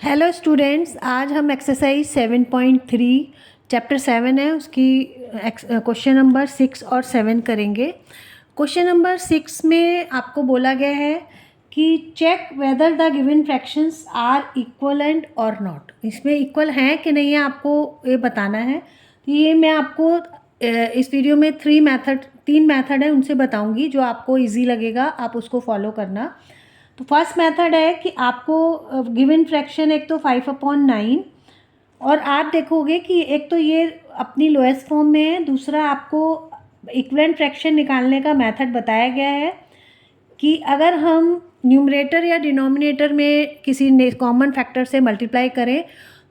Hello students, आज हम exercise 7.3 chapter 7 है उसकी क्वेश्चन नंबर 6 और 7 करेंगे। क्वेश्चन नंबर 6 में आपको बोला गया है कि check whether the given fractions are equivalent और नॉट। इसमें इक्वल हैं कि नहीं है आपको ये बताना है। तो ये मैं आपको इस वीडियो में तीन मेथड है उनसे बताऊंगी, जो आपको इजी लगेगा आप उसको फॉलो करना। तो फर्स्ट मेथड है कि आपको गिवन फ्रैक्शन एक तो 5/9 और आप देखोगे कि एक तो ये अपनी लोएस्ट फॉर्म में है, दूसरा आपको इक्विवेलेंट फ्रैक्शन निकालने का मेथड बताया गया है कि अगर हम न्यूमरेटर या डिनोमिनेटर में किसी कॉमन फैक्टर से मल्टीप्लाई करें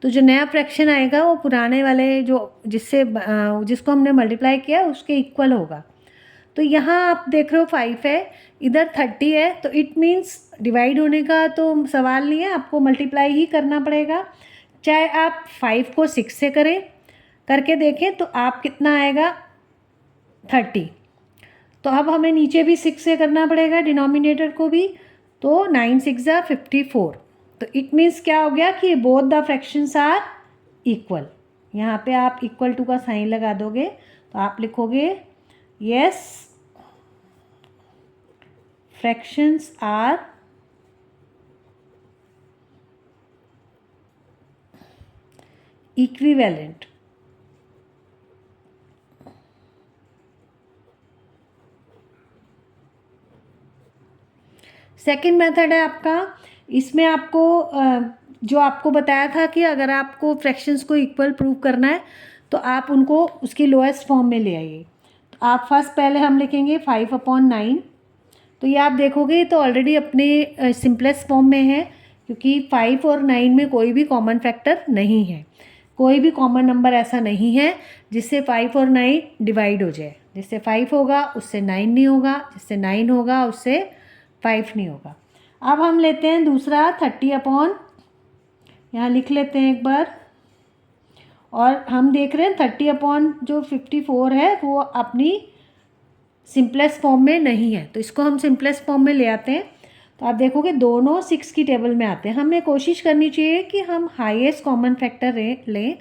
तो जो नया फ्रैक्शन आएगा वो पुराने वाले जिसको हमने मल्टीप्लाई किया उसके इक्वल होगा। तो यहाँ आप देख रहे हो 5 है, इधर 30 है, तो इट मीन्स डिवाइड होने का तो सवाल नहीं है, आपको मल्टीप्लाई ही करना पड़ेगा। चाहे आप 5 को 6 से करके देखें तो आप कितना आएगा 30। तो अब हमें नीचे भी 6 से करना पड़ेगा, डिनोमिनेटर को भी। तो 9 6 ज़ा 54। तो इट मीन्स क्या हो गया कि both the fractions are equal. यहाँ पे आप इक्वल टू का साइन लगा दोगे तो आप लिखोगे yes fractions are equivalent। Second method है आपका, इसमें आपको जो आपको बताया था कि अगर आपको फ्रैक्शंस को इक्वल प्रूव करना है तो आप उनको उसकी लोएस्ट फॉर्म में ले आइए। तो आप पहले हम लिखेंगे 5/9। तो ये आप देखोगे तो ऑलरेडी अपने सिंपलेस्ट फॉर्म में है, क्योंकि 5 और 9 में कोई भी कॉमन फैक्टर नहीं है, कोई भी कॉमन नंबर ऐसा नहीं है जिससे 5 और 9 डिवाइड हो जाए। जिससे 5 होगा उससे 9 नहीं होगा, जिससे 9 होगा उससे 5 नहीं होगा। अब हम लेते हैं दूसरा 30 यहाँ लिख लेते हैं एक बार, और हम देख रहे हैं 30/54 है वो अपनी सिंपलेस्ट फॉर्म में नहीं है, तो इसको हम सिंपलेस्ट फॉर्म में ले आते हैं। तो आप देखोगे दोनों 6 की टेबल में आते हैं। हमें कोशिश करनी चाहिए कि हम हाईएस्ट कॉमन फैक्टर लें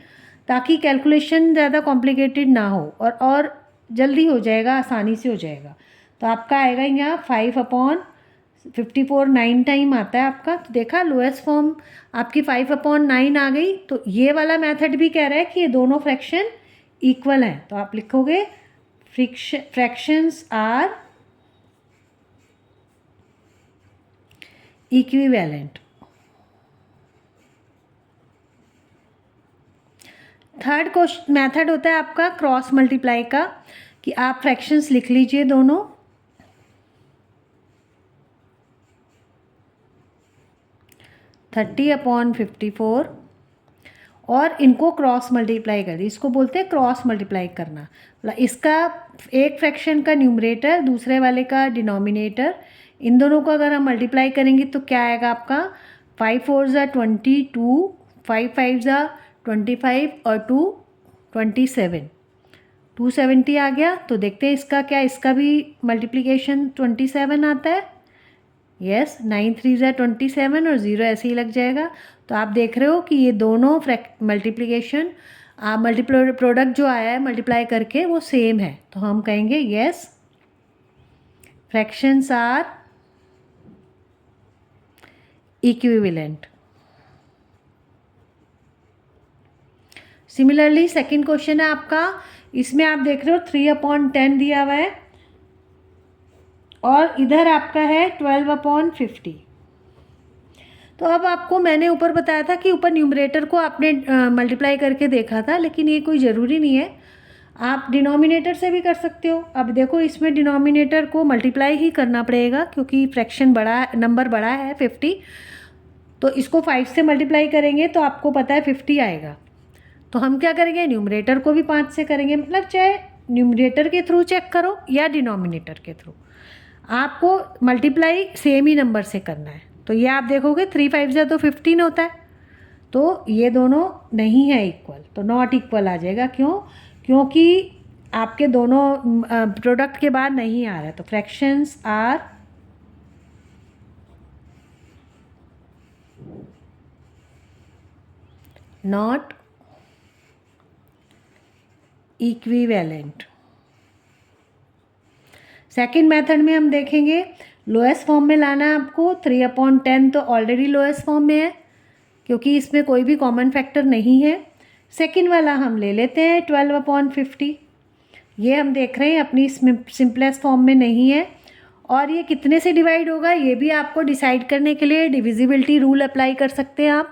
ताकि कैलकुलेशन ज़्यादा कॉम्प्लिकेटेड ना हो और जल्दी हो जाएगा, आसानी से हो जाएगा। तो आपका आएगा यहाँ 5/54 9 टाइम आता है आपका। तो देखा लोएस्ट फॉर्म आपकी 5/9 आ गई। तो ये वाला मेथड भी कह रहा है कि ये दोनों फ्रैक्शन इक्वल हैं। तो आप लिखोगे fractions are equivalent। Third question method होता है आपका क्रॉस मल्टीप्लाई का, कि आप फ्रैक्शंस लिख लीजिए दोनों। (30/54) और इनको क्रॉस मल्टीप्लाई कर दी। इसको बोलते हैं क्रॉस मल्टीप्लाई करना। मतलब इसका एक फ्रैक्शन का न्यूमरेटर दूसरे वाले का डिनोमिनेटर, इन दोनों को अगर हम मल्टीप्लाई करेंगे तो क्या आएगा आपका 5 4 ज़ा 22, 5 5 ज़ा 25 और 2 27, 270 आ गया। तो देखते हैं इसका क्या, इसका भी मल्टीप्लिकेशन 27 आता है। यस 9 3 ज़ा 27 और 0 ऐसे ही लग जाएगा। तो आप देख रहे हो कि ये दोनों मल्टीप्लिकेशन प्रोडक्ट जो आया है मल्टीप्लाई करके वो सेम है। तो हम कहेंगे yes fractions are equivalent. Similarly second question है आपका, इसमें आप देख रहे हो 3/10 दिया हुआ है और इधर आपका है 12/50। तो अब आपको मैंने ऊपर बताया था कि ऊपर न्यूमरेटर को आपने मल्टीप्लाई करके देखा था, लेकिन ये कोई ज़रूरी नहीं है, आप डिनोमिनेटर से भी कर सकते हो। अब देखो इसमें डिनोमिनेटर को मल्टीप्लाई ही करना पड़ेगा क्योंकि फ्रैक्शन नंबर बड़ा है 50। तो इसको 5 से मल्टीप्लाई करेंगे तो आपको पता है 50 आएगा। तो हम क्या करेंगे, न्यूमरेटर को भी 5 से करेंगे। मतलब चाहे न्यूमरेटर के थ्रू चेक करो या डिनोमिनेटर के थ्रू, आपको मल्टीप्लाई सेम ही नंबर से करना है। तो ये आप देखोगे 3 5 ज़ा तो 15 होता है, तो ये दोनों नहीं है इक्वल, तो नॉट इक्वल आ जाएगा। क्यों? क्योंकि आपके दोनों प्रोडक्ट के बाद नहीं आ रहा है। तो fractions are not equivalent. Second method में हम देखेंगे लोएस्ट फॉर्म में लाना है आपको। 3/10 तो ऑलरेडी लोएस्ट फॉर्म में है क्योंकि इसमें कोई भी कॉमन फैक्टर नहीं है। सेकंड वाला हम ले लेते हैं 12/50। ये हम देख रहे हैं अपनी सिंपलेस्ट फॉर्म में नहीं है। और ये कितने से डिवाइड होगा ये भी आपको डिसाइड करने के लिए डिविजिबिलिटी रूल अप्लाई कर सकते हैं आप।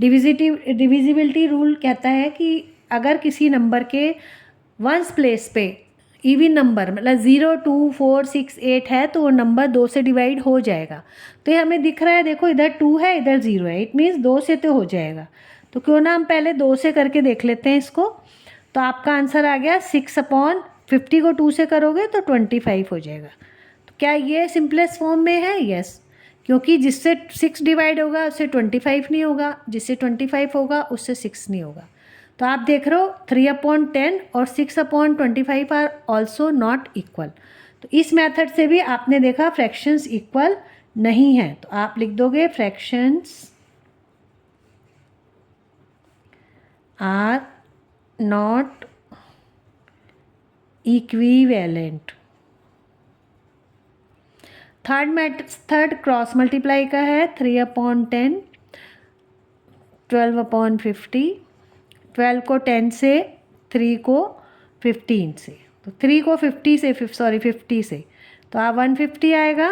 डिविजिबिलिटी रूल कहता है कि अगर किसी नंबर के वंस प्लेस पे इवन नंबर मतलब 0, 2, 4, 6, 8 है तो वो नंबर 2 से डिवाइड हो जाएगा। तो ये हमें दिख रहा है, देखो इधर 2 है इधर 0 है, इट मीन्स 2 से तो हो जाएगा। तो क्यों ना हम पहले 2 से करके देख लेते हैं इसको। तो आपका आंसर आ गया 6/50 को 2 से करोगे तो 25 हो जाएगा। तो क्या ये सिंपलेस्ट फॉर्म में है? यस, क्योंकि जिससे 6 डिवाइड होगा उससे 25 नहीं होगा, जिससे 25 होगा उससे 6 नहीं होगा। तो आप देख रहे हो 3/10 और 6/25 आर ऑल्सो नॉट इक्वल। तो इस मेथड से भी आपने देखा फ्रैक्शंस इक्वल नहीं है। तो आप लिख दोगे fractions are not equivalent. Third cross multiply का है 3/10, 12/50, 12 को 10 से, 3 को 15 से। तो 3 को 50 से तो आप 150 आएगा।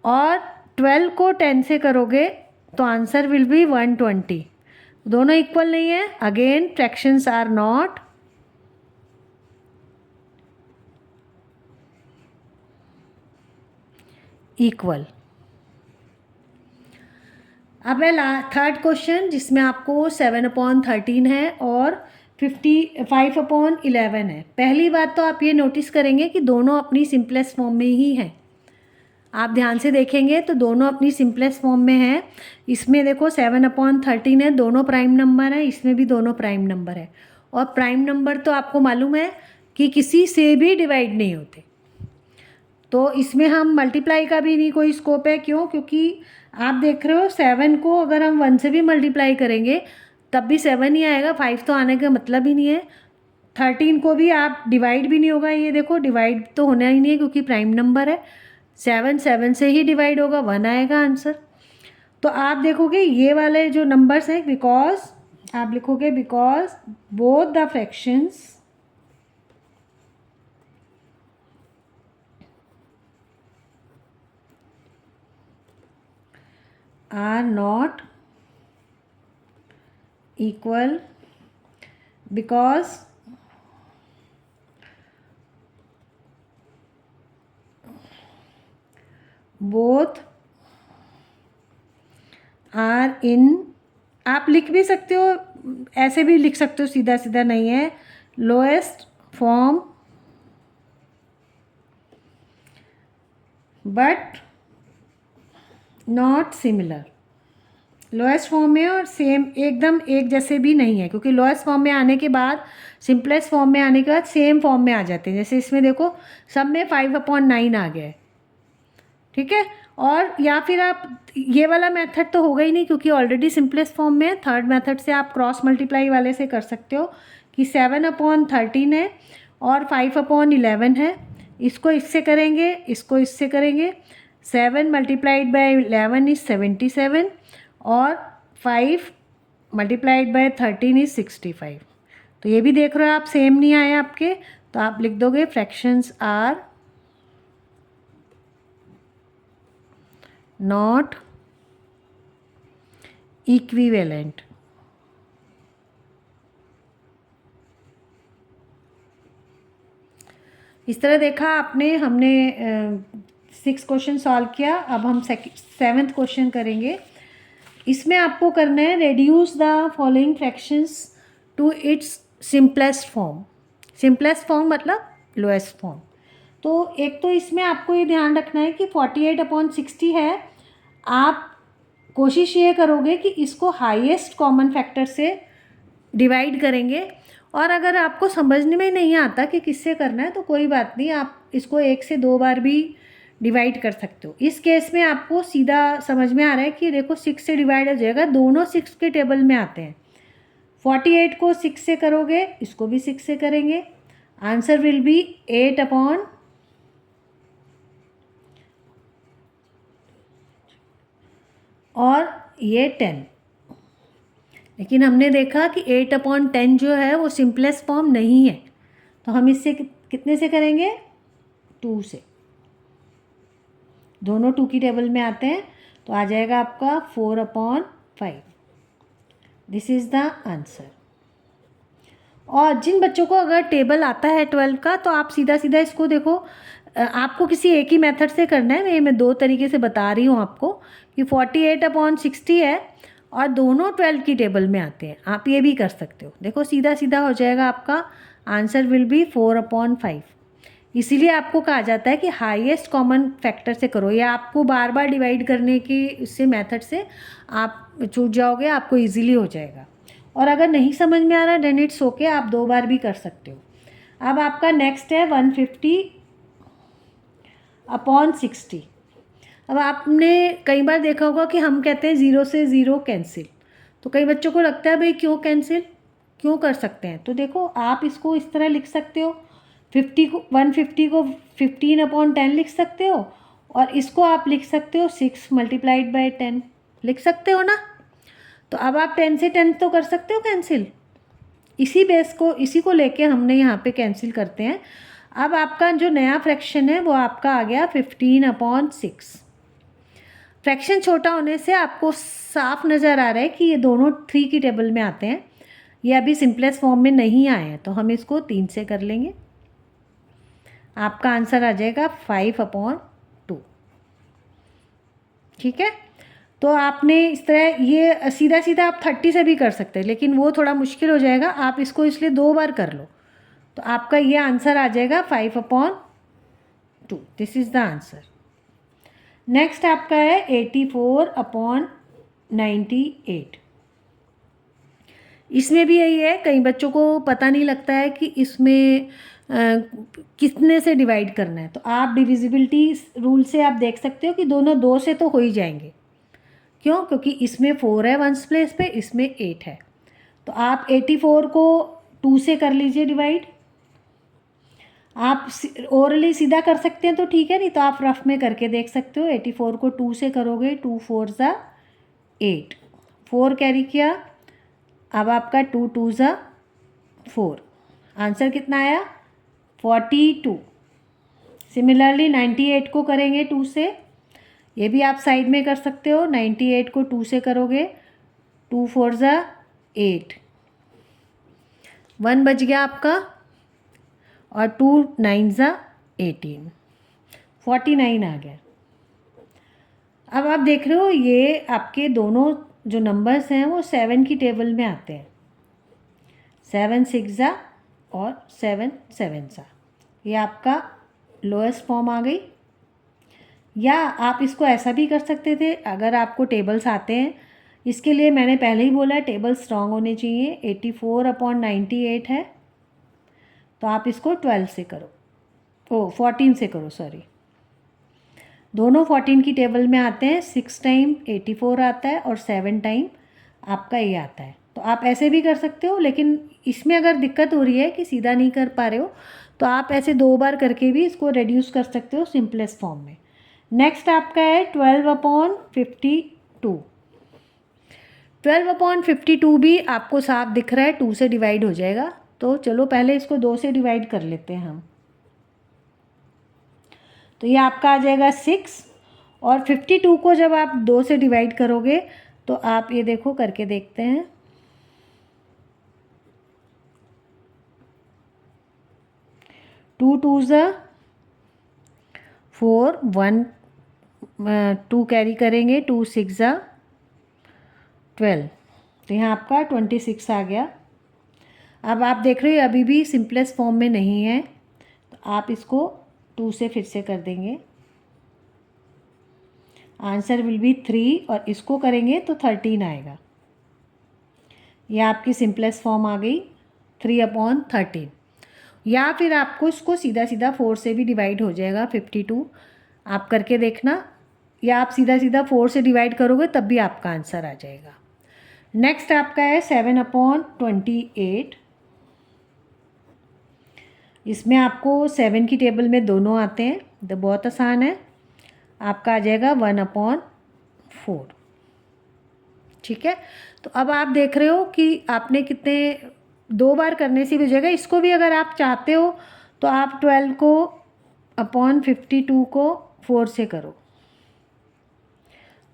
और 12 को 10 से करोगे तो आंसर विल बी 120। दोनों इक्वल नहीं है। Again fractions are not equal. अब है थर्ड क्वेश्चन जिसमें आपको 7/13 है और 5/11 है। पहली बात तो आप ये नोटिस करेंगे कि दोनों अपनी सिंपलेस्ट फॉर्म में ही हैं। आप ध्यान से देखेंगे तो दोनों अपनी सिंपलेस्ट फॉर्म में है। इसमें देखो 7/13 है, दोनों प्राइम नंबर है, इसमें भी दोनों प्राइम नंबर है। और प्राइम नंबर तो आपको मालूम है कि किसी से भी डिवाइड नहीं होते। तो इसमें हम मल्टीप्लाई का भी नहीं कोई स्कोप है। क्यों? क्योंकि आप देख रहे हो 7 को अगर हम 1 से भी मल्टीप्लाई करेंगे तब भी 7 ही आएगा, 5 तो आने का मतलब ही नहीं है। 13 को भी आप डिवाइड भी नहीं होगा, ये देखो डिवाइड तो होना ही नहीं है क्योंकि प्राइम नंबर है। 7 से ही डिवाइड होगा, 1 आएगा आंसर। तो आप देखोगे ये वाले जो नंबर्स हैं बिकॉज आप लिखोगे because both the fractions are not equal because both are in। आप लिख भी सकते हो, ऐसे भी लिख सकते हो, सीधा सीधा नहीं है। Lowest form but not similar. Lowest form में और सेम एकदम एक जैसे भी नहीं है, क्योंकि लोएस्ट फॉर्म में आने के बाद सिंपलेस्ट फॉर्म में आने के बाद सेम फॉर्म में आ जाते हैं। जैसे इसमें देखो सब में 5/9 आ गया है, ठीक है। और या फिर आप ये वाला मेथड तो होगा ही नहीं क्योंकि ऑलरेडी सिंपलेस्ट फॉर्म में है। थर्ड मेथड से आप क्रॉस मल्टीप्लाई वाले से कर सकते हो कि 7/13 है और 5/11 है। इसको इससे करेंगे, इसको इससे करेंगे। 7 मल्टीप्लाइड बाय 11 इज़ 77 और 5 मल्टीप्लाइड बाय 13 इज़ 65। तो ये भी देख रहे हो आप सेम नहीं आए आपके। तो आप लिख दोगे फ्रैक्शंस आर नॉट इक्विवेलेंट। इस तरह देखा आपने, हमने 6 क्वेश्चन सॉल्व किया। अब हम 7th क्वेश्चन करेंगे। इसमें आपको करना है reduce the following fractions to its simplest form. Simplest form मतलब लोएस्ट फॉर्म। तो एक तो इसमें आपको ये ध्यान रखना है कि 48/60 है। आप कोशिश ये करोगे कि इसको हाईएस्ट कॉमन फैक्टर से डिवाइड करेंगे। और अगर आपको समझने में नहीं आता कि किससे करना है तो कोई बात नहीं, आप इसको 1 से 2 बार भी डिवाइड कर सकते हो। इस केस में आपको सीधा समझ में आ रहा है कि देखो 6 से डिवाइड हो जाएगा, दोनों 6 के टेबल में आते हैं। 48 को 6 से करोगे, इसको भी 6 से करेंगे, आंसर विल बी 8 अपॉन और ये 10। लेकिन हमने देखा कि 8 अपॉन 10 जो है वो सिंपलेस्ट फॉर्म नहीं है, तो हम इससे कितने से करेंगे, 2 से। दोनों 2 की टेबल में आते हैं, तो आ जाएगा आपका 4 upon 5। This is the answer. और जिन बच्चों को अगर टेबल आता है 12 का, तो आप सीधा सीधा इसको देखो, आपको किसी एक ही मेथड से करना है, मैं 2 तरीके से बता रही हूँ आपको कि 48 अपॉन 60 है और दोनों 12 की टेबल में आते हैं। आप ये भी कर सकते हो, देखो सीधा सीधा हो जाएगा, आपका आंसर विल बी 4 अपॉन 5। इसीलिए आपको कहा जाता है कि हाईएस्ट कॉमन फैक्टर से करो, या आपको बार बार डिवाइड करने की इससे मेथड से आप छूट जाओगे, आपको इजीली हो जाएगा। और अगर नहीं समझ में आ रहा देन इट्स ओके, आप 2 बार भी कर सकते हो। अब आपका नेक्स्ट है 150 अपॉन 60। अब आपने कई बार देखा होगा कि हम कहते हैं 0 से 0 कैंसिल, तो कई बच्चों को लगता है भाई क्यों कैंसिल क्यों कर सकते हैं, तो देखो आप इसको इस तरह लिख सकते हो, 150 को 15 अपॉन 10 लिख सकते हो, और इसको आप लिख सकते हो 6 मल्टीप्लाइड बाय 10 लिख सकते हो ना। तो अब आप 10 से 10 तो कर सकते हो कैंसिल, इसी बेस को इसी को लेके हमने यहाँ पे कैंसिल करते हैं। अब आपका जो नया फ्रैक्शन है वो आपका आ गया 15 अपॉन 6। फ्रैक्शन छोटा होने से आपको साफ नज़र आ रहा है कि ये दोनों 3 की टेबल में आते हैं, ये अभी सिंपलेस्ट फॉर्म में नहीं आए हैं, तो हम इसको 3 से कर लेंगे। आपका आंसर आ जाएगा 5 अपॉन 2। ठीक है, तो आपने इस तरह ये सीधा सीधा आप 30 से भी कर सकते हैं, लेकिन वो थोड़ा मुश्किल हो जाएगा, आप इसको इसलिए 2 बार कर लो, तो आपका ये आंसर आ जाएगा 5 upon 2। This is the answer. Next आपका है 84 अपॉन 98। इसमें भी यही है, कई बच्चों को पता नहीं लगता है कि इसमें कितने से डिवाइड करना है, तो आप डिविजिबिलिटी रूल से आप देख सकते हो कि दोनों 2 से तो हो ही जाएंगे। क्यों, क्योंकि इसमें 4 है वंस प्लेस पे, इसमें 8 है, तो आप 84 को 2 से कर लीजिए डिवाइड। आप ओरली सीधा कर सकते हैं तो ठीक है, नहीं तो आप रफ में करके देख सकते हो। 84 को 2 से करोगे, 2 4 ज़ा 8, 4 कैरी किया, अब आपका 2 2 ज़ा 4, आंसर कितना आया 42। सिमिलरली 98 को करेंगे 2 से, ये भी आप साइड में कर सकते हो, 98 को 2 से करोगे, 2 4 ज़ा 8, 1 बच गया आपका, और 2 9 ज़ा 18, 49 आ गया। अब आप देख रहे हो ये आपके दोनों जो नंबर्स हैं वो 7 की टेबल में आते हैं, 7 6 ज़ा और 7 7 ज़ा, ये आपका लोएस्ट फॉर्म आ गई। या आप इसको ऐसा भी कर सकते थे, अगर आपको टेबल्स आते हैं, इसके लिए मैंने पहले ही बोला टेबल स्ट्रॉन्ग होने चाहिए। 84 अपॉन 98 है, तो आप इसको 12 से करो, 14 से करो, सॉरी, दोनों 14 की टेबल में आते हैं। 6 टाइम 84 आता है और 7 टाइम आपका ये आता है, तो आप ऐसे भी कर सकते हो, लेकिन इसमें अगर दिक्कत हो रही है कि सीधा नहीं कर पा रहे हो, तो आप ऐसे 2 बार करके भी इसको रिड्यूस कर सकते हो सिंपलेस्ट फॉर्म में। नेक्स्ट आपका है 12 अपॉन 52। 12 अपॉन 52 भी आपको साफ दिख रहा है 2 से डिवाइड हो जाएगा, तो चलो पहले इसको 2 से डिवाइड कर लेते हैं हम। तो ये आपका आ जाएगा 6, और 52 को जब आप 2 से डिवाइड करोगे तो आप ये देखो करके देखते हैं, 2 2 ज़ा 4, 1 2 कैरी करेंगे, 2 6 ज़ा 12, तो यहाँ आपका 26 आ गया। अब आप देख रहे हो अभी भी सिंपलेस्ट फॉर्म में नहीं है, तो आप इसको 2 से फिर से कर देंगे, आंसर विल बी 3, और इसको करेंगे तो 13 आएगा। यह आपकी सिंपलेस्ट फॉर्म आ गई 3 अपॉन 13। या फिर आपको इसको सीधा सीधा 4 से भी डिवाइड हो जाएगा 52, आप करके देखना, या आप सीधा सीधा 4 से डिवाइड करोगे तब भी आपका आंसर आ जाएगा। नेक्स्ट आपका है 7/28। इसमें आपको 7 की टेबल में दोनों आते हैं, तो बहुत आसान है। आपका आ जाएगा 1/4। ठीक है, तो अब आप देख रहे हो कि आपने कितने, 2 बार करने से भी हो जाएगा। इसको भी अगर आप चाहते हो तो आप 12 को अपॉन 52 को 4 से करो,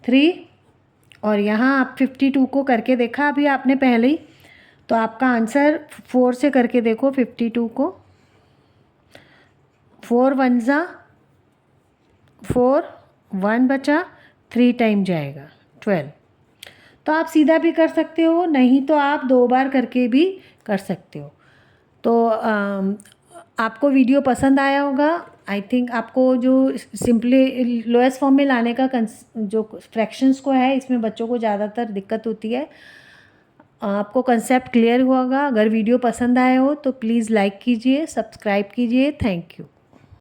3, और यहाँ आप 52 को करके देखा अभी आपने पहले ही, तो आपका आंसर 4 से करके देखो 52 को। 4 1 जा 4, 1 बचा, 3 टाइम जाएगा 12। तो आप सीधा भी कर सकते हो, नहीं तो आप 2 बार करके भी कर सकते हो। तो आपको वीडियो पसंद आया होगा। आई थिंक आपको जो सिंपली लोएस्ट फॉर्म में लाने का जो फ्रैक्शंस को है, इसमें बच्चों को ज़्यादातर दिक्कत होती है। आपको कंसेप्ट क्लियर हुआ होगा। अगर वीडियो पसंद आया हो तो प्लीज़ लाइक कीजिए, सब्सक्राइब कीजिए। Thank you.